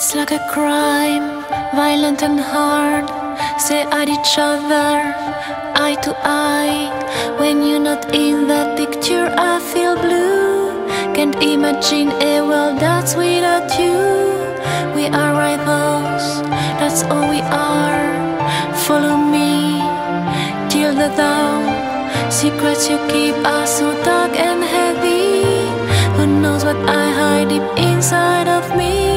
It's like a crime, violent and hard. Stare at each other, eye to eye. When you're not in that picture, I feel blue. Can't imagine a world that's without you. We are rivals, that's all we are. Follow me till the dawn. Secrets you keep are so dark and heavy. Who knows what I hide deep inside of me?